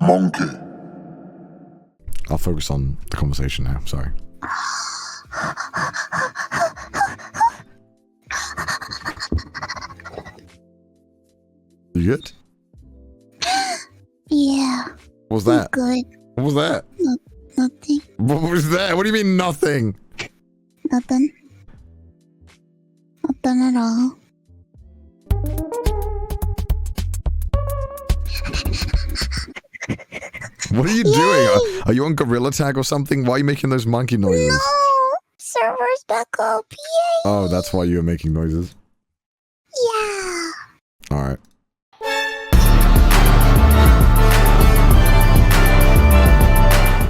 monke. I'll focus on the conversation now. Sorry. You good? Yeah. What was that? Good. What was that? Nothing. What was that? What do you mean nothing? Nothing. Nothing at all. What are you doing? Are you on Gorilla Tag or something? Why are you making those monkey noises? No! Server's back up. Yay! Oh, that's why you were making noises? Yeah! Alright.